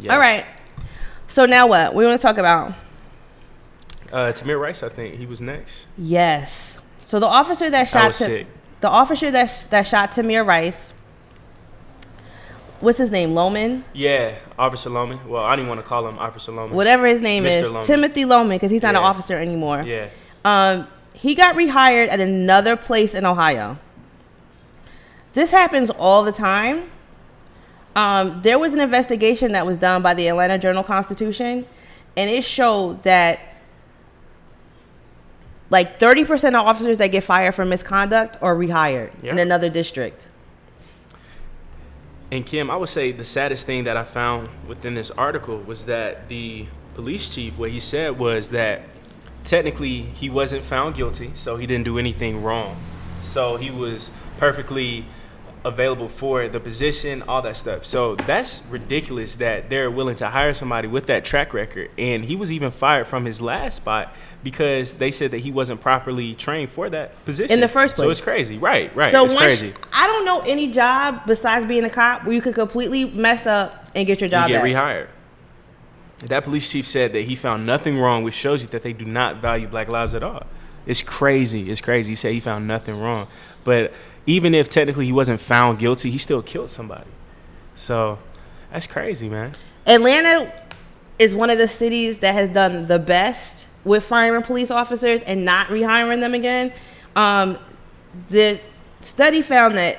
Yes. All right. So now what? We want to talk about Tamir Rice, I think he was next. Yes. So the officer that shot that shot Tamir Rice. What's his name? Loman? Yeah, Officer Loman. Well, I don't even want to call him Officer Loman. Whatever his name Mr. is. Loman. Timothy Loman, because he's not an officer anymore. Yeah. He got rehired at another place in Ohio. This happens all the time. There was an investigation that was done by the Atlanta Journal-Constitution, and it showed that like 30% of officers that get fired for misconduct are rehired in another district. And Kim, I would say the saddest thing that I found within this article was that the police chief, what he said was that technically he wasn't found guilty, so he didn't do anything wrong. So he was perfectly available for the position, all that stuff. So that's ridiculous that they're willing to hire somebody with that track record. And he was even fired from his last spot because they said that he wasn't properly trained for that position in the first place. So it's crazy. Right. So it's crazy. I don't know any job besides being a cop where you could completely mess up and get your job back. Get rehired. That police chief said that he found nothing wrong, which shows you that they do not value black lives at all. It's crazy. He said he found nothing wrong. But even if technically he wasn't found guilty, he still killed somebody. So that's crazy, man. Atlanta is one of the cities that has done the best with firing police officers and not rehiring them again. The study found that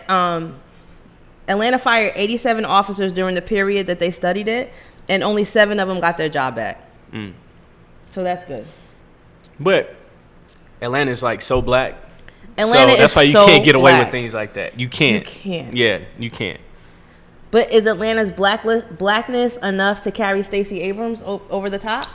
Atlanta fired 87 officers during the period that they studied it, and only 7 of them got their job back. So that's good. But Atlanta is like so black. Atlanta so that's is why you so can't get away black. with things like that. You can't. Yeah, you can't. But is Atlanta's blackness enough to carry Stacey Abrams over the top?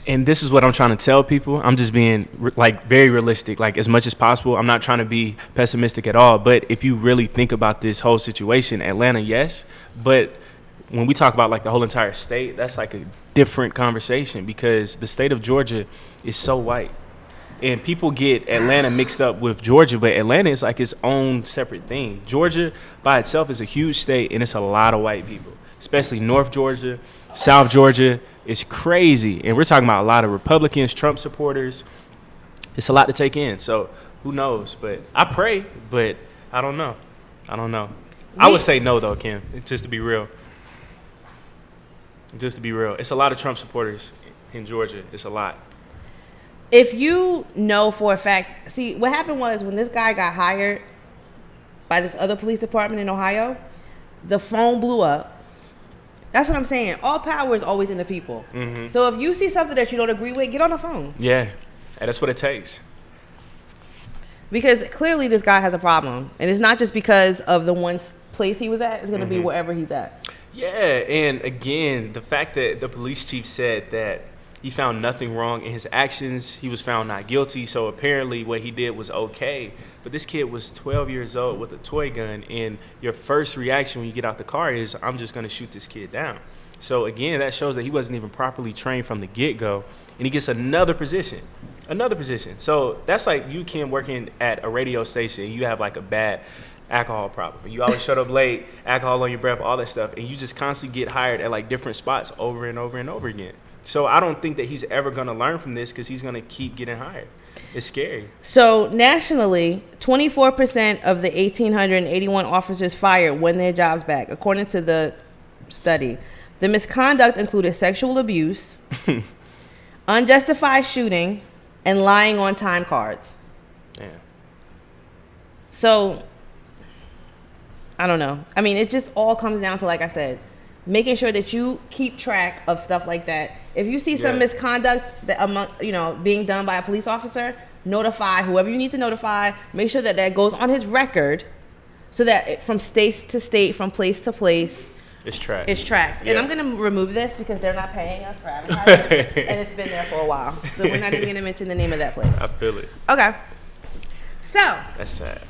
And this is what I'm trying to tell people. I'm just being like very realistic, like as much as possible. I'm not trying to be pessimistic at all. But if you really think about this whole situation, Atlanta, yes. But when we talk about like the whole entire state, that's like a different conversation because the state of Georgia is so white. And people get Atlanta mixed up with Georgia, but Atlanta is like its own separate thing. Georgia by itself is a huge state, and it's a lot of white people, especially North Georgia, South Georgia. It's crazy. And we're talking about a lot of Republicans, Trump supporters. It's a lot to take in. So who knows? But I pray, but I don't know. I would say no, though, Kim, just to be real. It's a lot of Trump supporters in Georgia. It's a lot. If you know for a fact, see, what happened was when this guy got hired by this other police department in Ohio, the phone blew up. That's what I'm saying. All power is always in the people. Mm-hmm. So if you see something that you don't agree with, get on the phone. Yeah, and that's what it takes. Because clearly this guy has a problem. And it's not just because of the one place he was at. It's going to be wherever he's at. Yeah, and again, the fact that the police chief said that he found nothing wrong in his actions. He was found not guilty. So apparently what he did was okay. But this kid was 12 years old with a toy gun. And your first reaction when you get out the car is, I'm just going to shoot this kid down. So again, that shows that he wasn't even properly trained from the get-go. And he gets another position. So that's like you, Kim, working at a radio station. You have like a bad alcohol problem. You always showed up late, alcohol on your breath, all that stuff. And you just constantly get hired at like different spots over and over and over again. So I don't think that he's ever going to learn from this because he's going to keep getting hired. It's scary. So nationally, 24% of the 1,881 officers fired won their jobs back, according to the study. The misconduct included sexual abuse, unjustified shooting, and lying on time cards. Yeah. So, I don't know. I mean, it just all comes down to, like I said, making sure that you keep track of stuff like that. If you see some misconduct that being done by a police officer, notify whoever you need to notify. Make sure that that goes on his record, so that from state to state, from place to place, it's tracked. And I'm gonna remove this because they're not paying us for advertising, and it's been there for a while. So we're not even gonna mention the name of that place. I feel it. Okay. So that's sad.